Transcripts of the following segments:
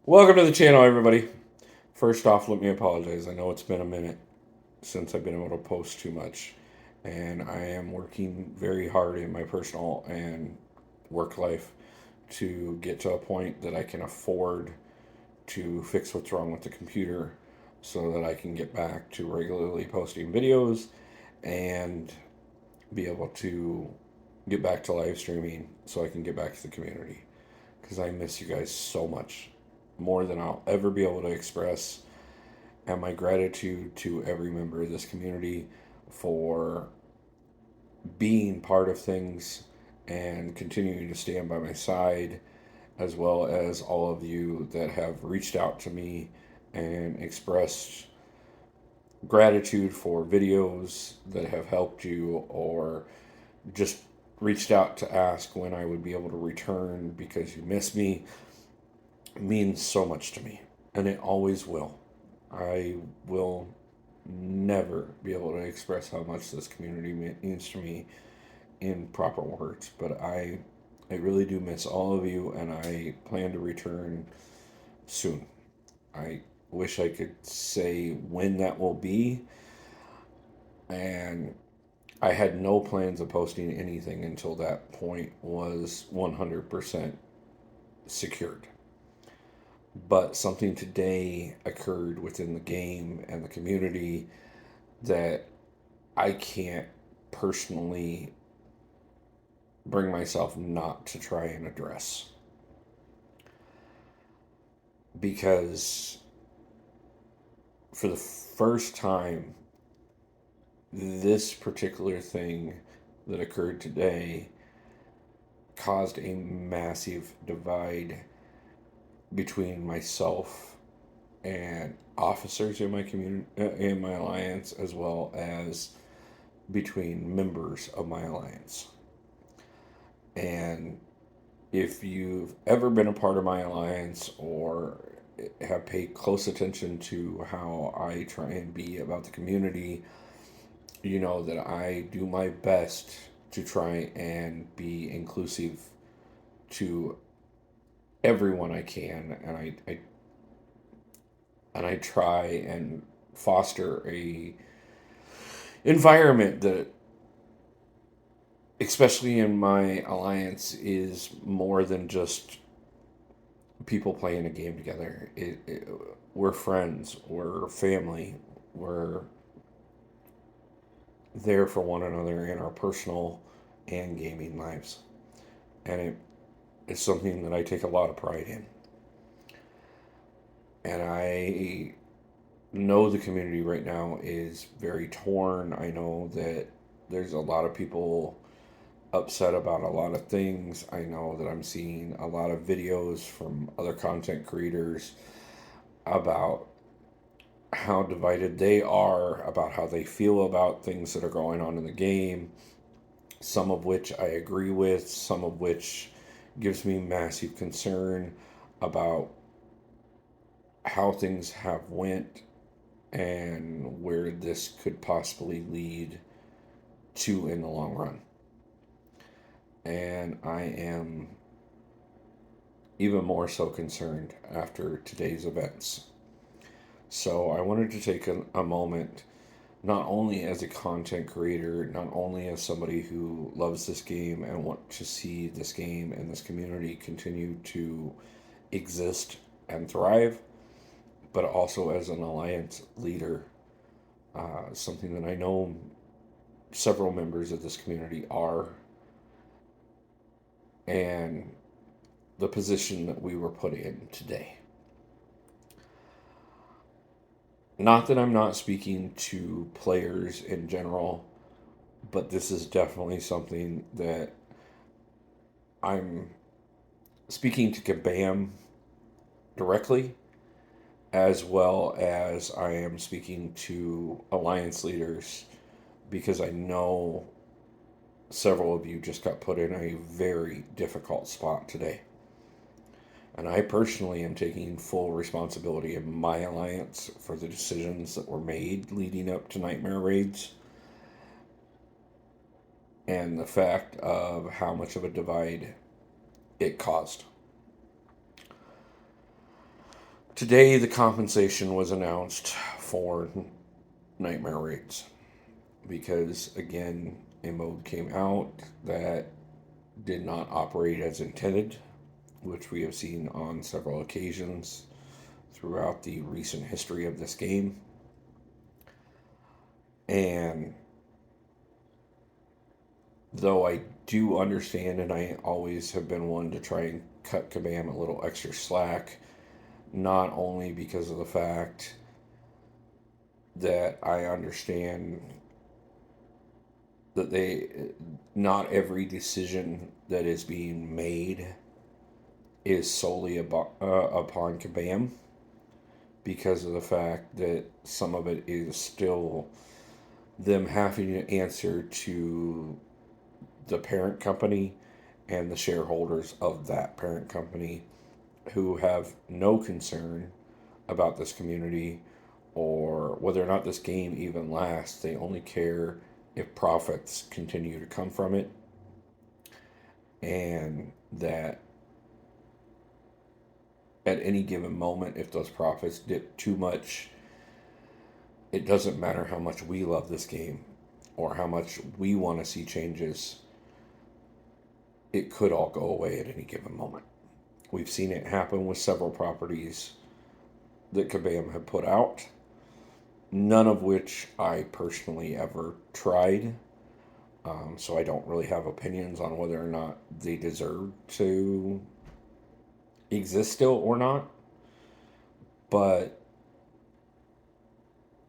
Welcome to the channel, everybody. First off, let me apologize. I know it's been a minute since I've been able to post too much, and I am working very hard in my personal and work life to get to a point that I can afford to fix what's wrong with the computer so that I can get back to regularly posting videos and be able to get back to live streaming so I can get back to the community because I miss you guys so much, more than I'll ever be able to express. And my gratitude to every member of this community for being part of things and continuing to stand by my side, as well as all of you that have reached out to me and expressed gratitude for videos that have helped you, or just reached out to ask when I would be able to return because you miss me. It means so much to me, and it always will. I will never be able to express how much this community means to me in proper words, but I really do miss all of you, and I plan to return soon. I wish I could say when that will be, and I had no plans of posting anything until that point was 100% secured. But something today occurred within the game and the community that I can't personally bring myself not to try and address. Because for the first time, this particular thing that occurred today caused a massive divide between myself and officers in my community, in my alliance, as well as between members of my alliance. And if you've ever been a part of my alliance or have paid close attention to how I try and be about the community, you know that I do my best to try and be inclusive to everyone I can, and I try and foster a environment that, especially in my alliance, is more than just people playing a game together. We're friends, we're family, we're there for one another in our personal and gaming lives, and it's something that I take a lot of pride in. And I know the community right now is very torn. I know that there's a lot of people upset about a lot of things. I know that I'm seeing a lot of videos from other content creators about how divided they are, about how they feel about things that are going on in the game, some of which I agree with, some of which gives me massive concern about how things have went and where this could possibly lead to in the long run. And I am even more so concerned after today's events. So I wanted to take a moment, not only as a content creator, not only as somebody who loves this game and want to see this game and this community continue to exist and thrive, but also as an alliance leader, something that I know several members of this community are, and the position that we were put in today. Not that I'm not speaking to players in general, but this is definitely something that I'm speaking to Kabam directly, as well as I am speaking to alliance leaders, because I know several of you just got put in a very difficult spot today. And I personally am taking full responsibility in my alliance for the decisions that were made leading up to Nightmare Raids, and the fact of how much of a divide it caused. Today, the compensation was announced for Nightmare Raids because, again, a mode came out that did not operate as intended, which we have seen on several occasions throughout the recent history of this game. And though I do understand, and I always have been one to try and cut Kabam a little extra slack, not only because of the fact that I understand that not every decision that is being made is solely upon Kabam, because of the fact that some of it is still them having to answer to the parent company and the shareholders of that parent company, who have no concern about this community or whether or not this game even lasts. They only care if profits continue to come from it, and that at any given moment, if those profits dip too much, it doesn't matter how much we love this game or how much we want to see changes, it could all go away at any given moment. We've seen it happen with several properties that Kabam have put out, none of which I personally ever tried. So I don't really have opinions on whether or not they deserve to exist still or not. But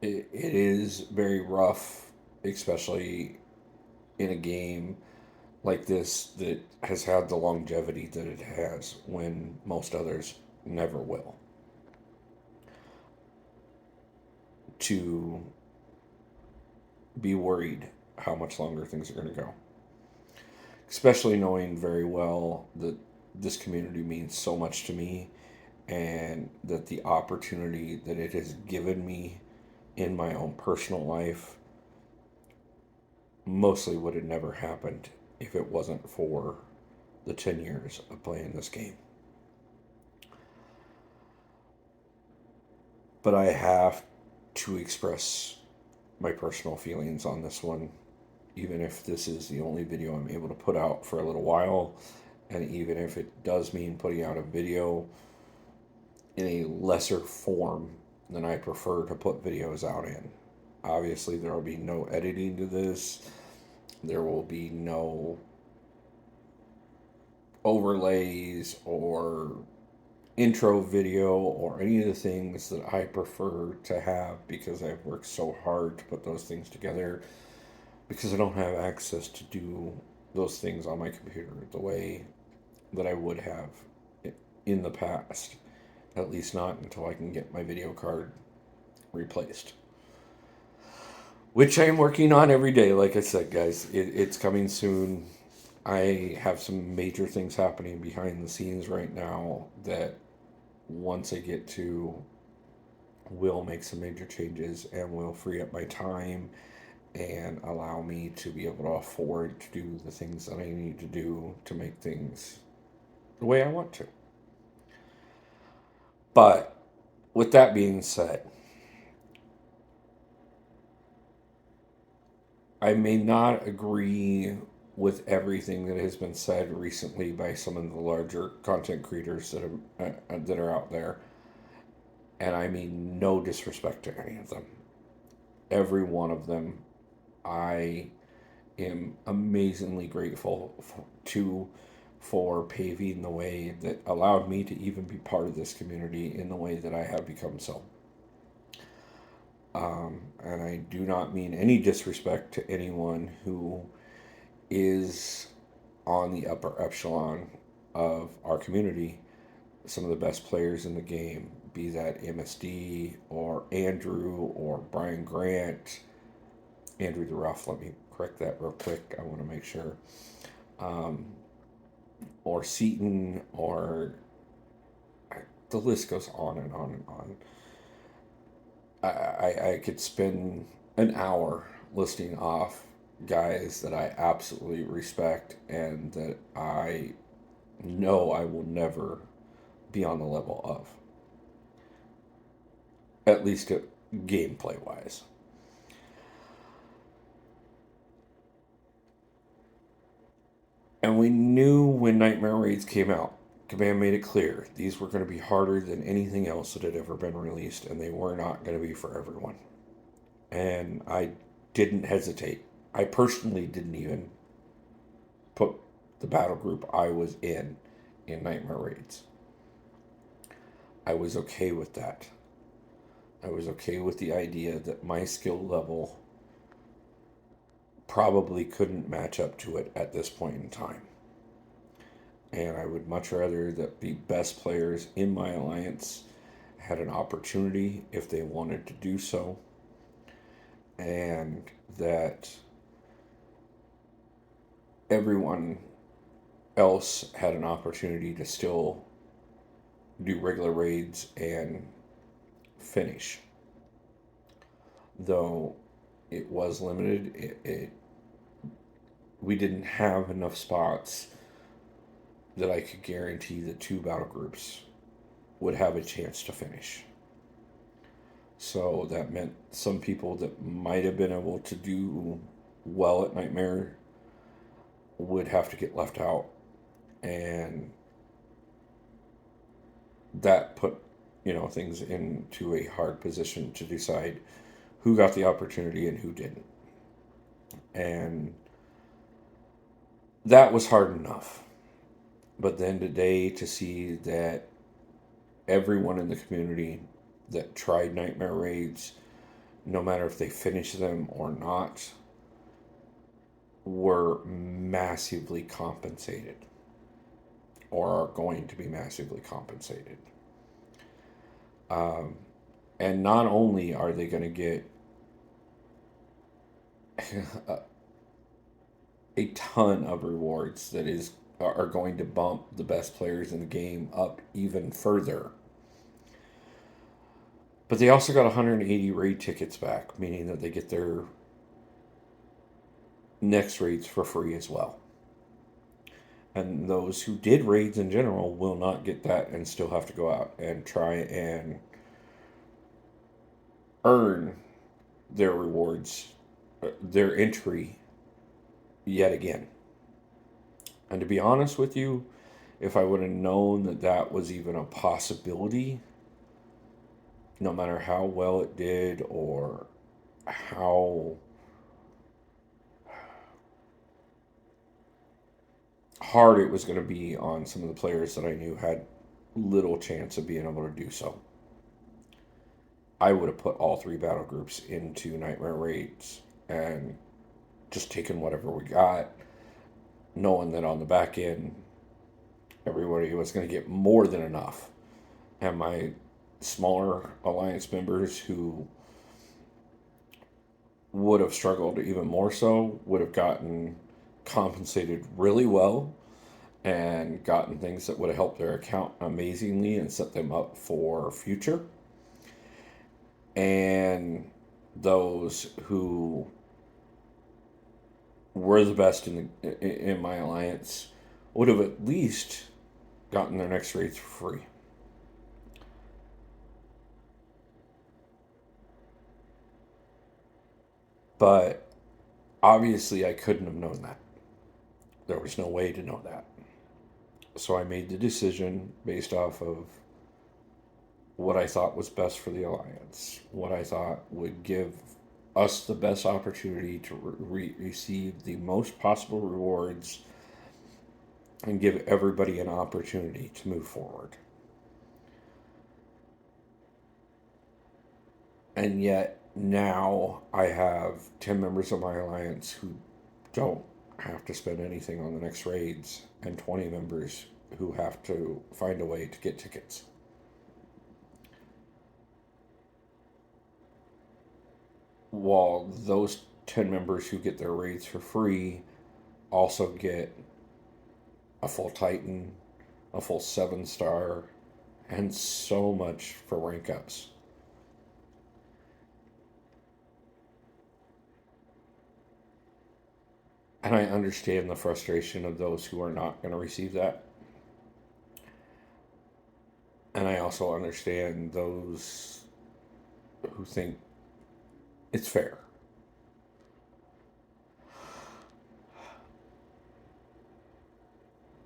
it is very rough, especially in a game like this that has had the longevity that it has, when most others never will. To be worried how much longer things are going to go. Especially knowing very well that this community means so much to me, and that the opportunity that it has given me in my own personal life mostly would have never happened if it wasn't for the 10 years of playing this game. But I have to express my personal feelings on this one, even if this is the only video I'm able to put out for a little while, and even if it does mean putting out a video in a lesser form than I prefer to put videos out in. Obviously, there will be no editing to this. There will be no overlays or intro video or any of the things that I prefer to have, because I've worked so hard to put those things together, because I don't have access to do those things on my computer the way that I would have in the past. At least not until I can get my video card replaced, which I am working on every day. Like I said, guys, it's coming soon. I have some major things happening behind the scenes right now that, once I get to, will make some major changes and will free up my time and allow me to be able to afford to do the things that I need to do to make things the way I want to. But with that being said, I may not agree with everything that has been said recently by some of the larger content creators that are out there, and I mean no disrespect to any of them. Every one of them, I am amazingly grateful for paving the way that allowed me to even be part of this community in the way that I have become so. And I do not mean any disrespect to anyone who is on the upper echelon of our community, some of the best players in the game, be that MSD or Andrew or Brian Grant, Andrew the Rough, let me correct that real quick, I want to make sure, or Seaton, or the list goes on and on and on. I could spend an hour listing off guys that I absolutely respect and that I know I will never be on the level of. at least gameplay wise. And we knew when Nightmare Raids came out, Kabam made it clear these were going to be harder than anything else that had ever been released, and they were not going to be for everyone. And I didn't hesitate. I personally didn't even put the battle group I was in Nightmare Raids. I was okay with that. I was okay with the idea that my skill level probably couldn't match up to it at this point in time. And I would much rather that the best players in my alliance had an opportunity if they wanted to do so, and that everyone else had an opportunity to still do regular raids and finish. Though it was limited, we didn't have enough spots that I could guarantee the two battle groups would have a chance to finish. So that meant some people that might have been able to do well at Nightmare would have to get left out. And that put, things into a hard position to decide who got the opportunity and who didn't. And that was hard enough. But then today to see that everyone in the community that tried Nightmare Raids, no matter if they finished them or not, were massively compensated or are going to be massively compensated. And not only are they going to get a ton of rewards that are going to bump the best players in the game up even further, but they also got 180 raid tickets back, meaning that they get their next raids for free as well. And those who did raids in general will not get that and still have to go out and try and earn their rewards, their entry yet again. And to be honest with you, if I would have known that that was even a possibility, no matter how well it did or how hard it was going to be on some of the players that I knew had little chance of being able to do so, I would have put all three battle groups into Nightmare Raids and just taken whatever we got, knowing that on the back end, everybody was going to get more than enough. And my smaller alliance members who would have struggled even more so would have gotten compensated really well and gotten things that would have helped their account amazingly and set them up for future. And those who were the best in my alliance would have at least gotten their next raids for free. But obviously I couldn't have known that. There was no way to know that. So I made the decision based off of what I thought was best for the alliance, what I thought would give us the best opportunity to receive the most possible rewards and give everybody an opportunity to move forward. And yet now I have 10 members of my alliance who don't have to spend anything on the next raids, and 20 members who have to find a way to get tickets. While those 10 members who get their raids for free also get a full Titan, a full 7-star, and so much for rank ups. And I understand the frustration of those who are not going to receive that. And I also understand those who think it's fair.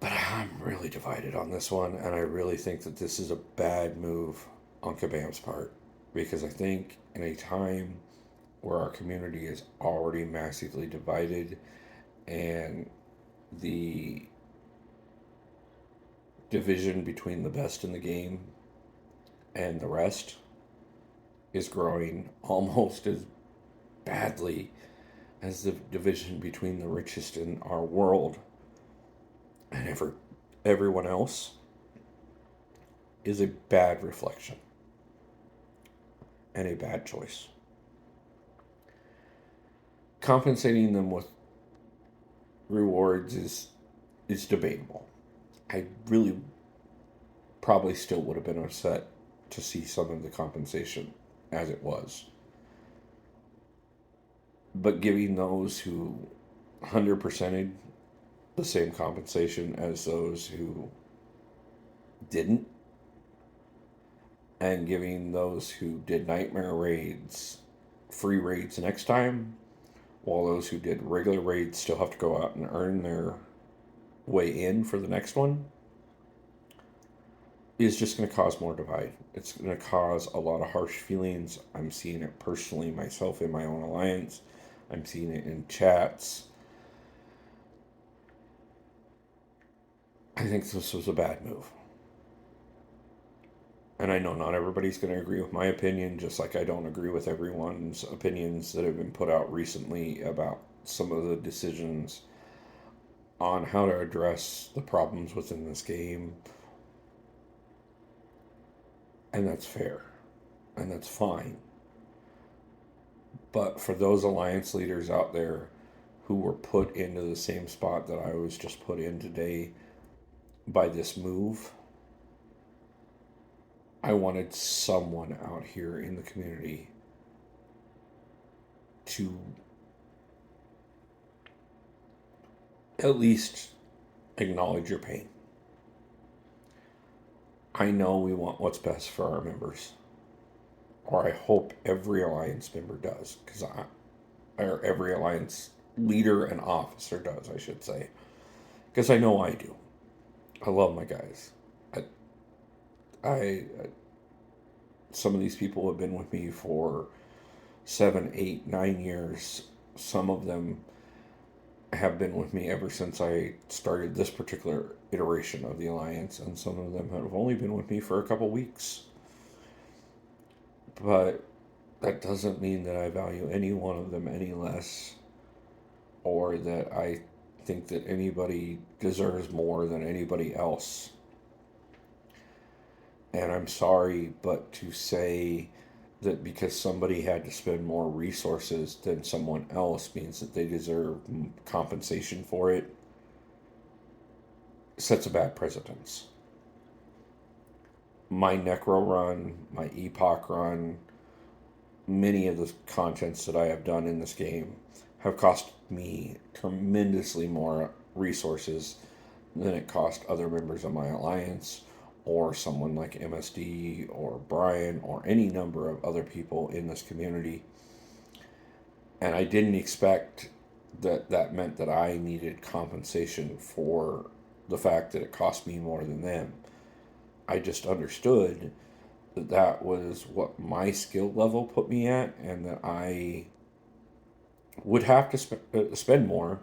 But I'm really divided on this one, and I really think that this is a bad move on Kabam's part. Because I think in a time where our community is already massively divided and the division between the best in the game and the rest is growing almost as badly as the division between the richest in our world and everyone else, is a bad reflection and a bad choice. Compensating them with rewards is debatable. I really probably still would have been upset to see some of the compensation as it was. But giving those who 100%ed the same compensation as those who didn't, and giving those who did nightmare raids free raids next time, while those who did regular raids still have to go out and earn their way in for the next one, is just going to cause more divide. It's going to cause a lot of harsh feelings. I'm seeing it personally myself in my own alliance. I'm seeing it in chats. I think this was a bad move. And I know not everybody's going to agree with my opinion, just like I don't agree with everyone's opinions that have been put out recently about some of the decisions on how to address the problems within this game. And that's fair. And that's fine. But for those alliance leaders out there who were put into the same spot that I was just put in today by this move, I wanted someone out here in the community to at least acknowledge your pain. I know we want what's best for our members, or I hope every alliance member does, or every alliance leader and officer does, I should say, because I know I do. I love my guys. I, I some of these people have been with me for 7, 8, 9 years. Some of them have been with me ever since I started this particular iteration of the Alliance, and some of them have only been with me for a couple weeks. But that doesn't mean that I value any one of them any less, or that I think that anybody deserves more than anybody else. And I'm sorry, but to say that because somebody had to spend more resources than someone else means that they deserve compensation for it sets a bad precedence. My Necro run, my Epoch run, many of the contents that I have done in this game have cost me tremendously more resources than it cost other members of my alliance, or someone like MSD or Brian or any number of other people in this community. And I didn't expect that that meant that I needed compensation for the fact that it cost me more than them. I just understood that that was what my skill level put me at, and that I would have to spend more,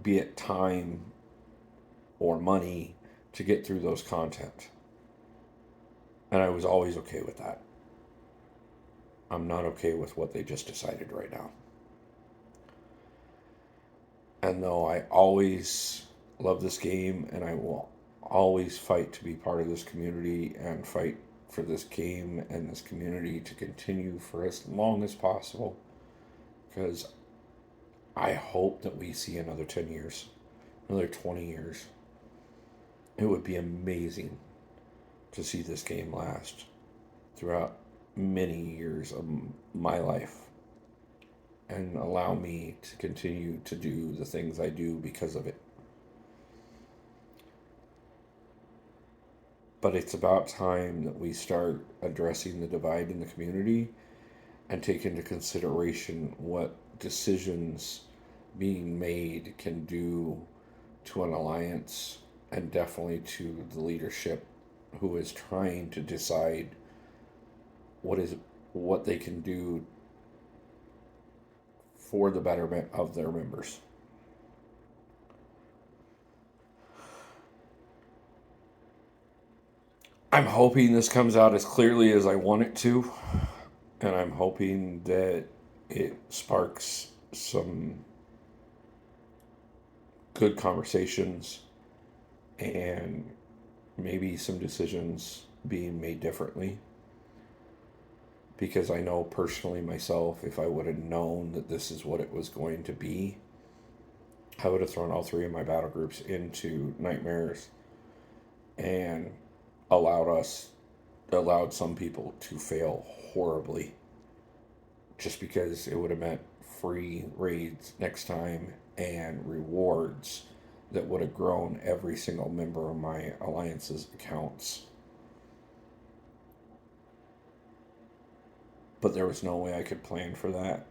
be it time or money, to get through those content. And I was always okay with that. I'm not okay with what they just decided right now. And though I always love this game and I will always fight to be part of this community and fight for this game and this community to continue for as long as possible, because I hope that we see another 10 years, another 20 years. It would be amazing to see this game last throughout many years of my life and allow me to continue to do the things I do because of it. But it's about time that we start addressing the divide in the community and take into consideration what decisions being made can do to an alliance, and definitely to the leadership who is trying to decide what is what they can do for the betterment of their members. I'm hoping this comes out as clearly as I want it to, and I'm hoping that it sparks some good conversations and maybe some decisions being made differently. Because I know personally myself, if I would have known that this is what it was going to be, I would have thrown all three of my battle groups into nightmares and allowed some people to fail horribly, just because it would have meant free raids next time and rewards that would have grown every single member of my alliance's accounts. But there was no way I could plan for that.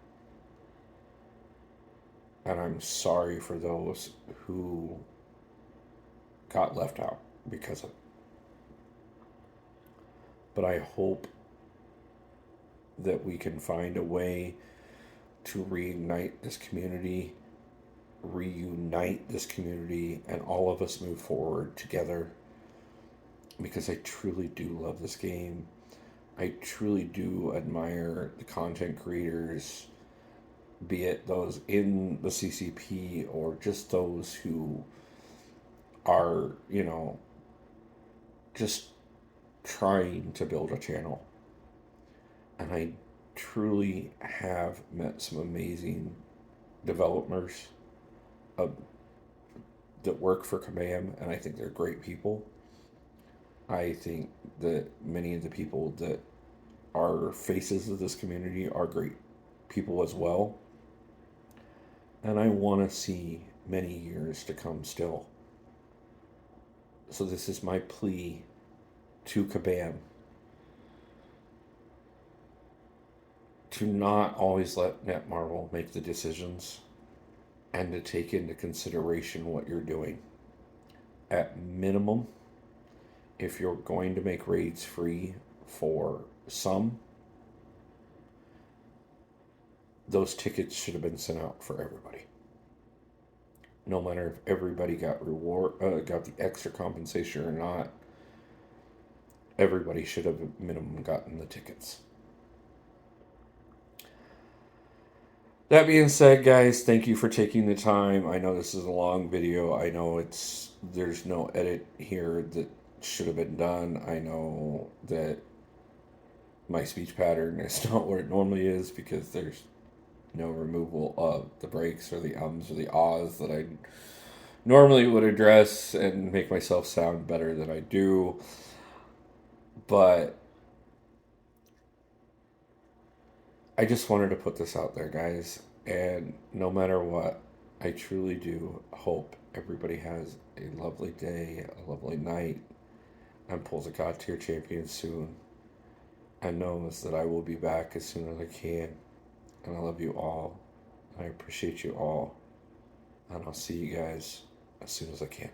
And I'm sorry for those who got left out because of it. But I hope that we can find a way to reunite this community, and all of us move forward together, because I truly do love this game. I truly do admire the content creators, be it those in the CCP or just those who are, just trying to build a channel. And I truly have met some amazing developers that work for Kabam, and I think they're great people. I think that many of the people that are faces of this community are great people as well. And I want to see many years to come still. So this is my plea to Kabam to not always let Netmarble make the decisions, and to take into consideration what you're doing. At minimum, if you're going to make raids free for some, those tickets should have been sent out for everybody. No matter if everybody got got the extra compensation or not, everybody should have at minimum gotten the tickets. That being said, guys, thank you for taking the time. I know this is a long video. I know there's no edit here that should have been done. I know that my speech pattern is not what it normally is, because there's no removal of the breaks or the ums or the ahs that I normally would address and make myself sound better than I do. But I just wanted to put this out there, guys. And no matter what, I truly do hope everybody has a lovely day, a lovely night, and pulls a God tier champion soon. And knows that I will be back as soon as I can. And I love you all. I appreciate you all. And I'll see you guys as soon as I can.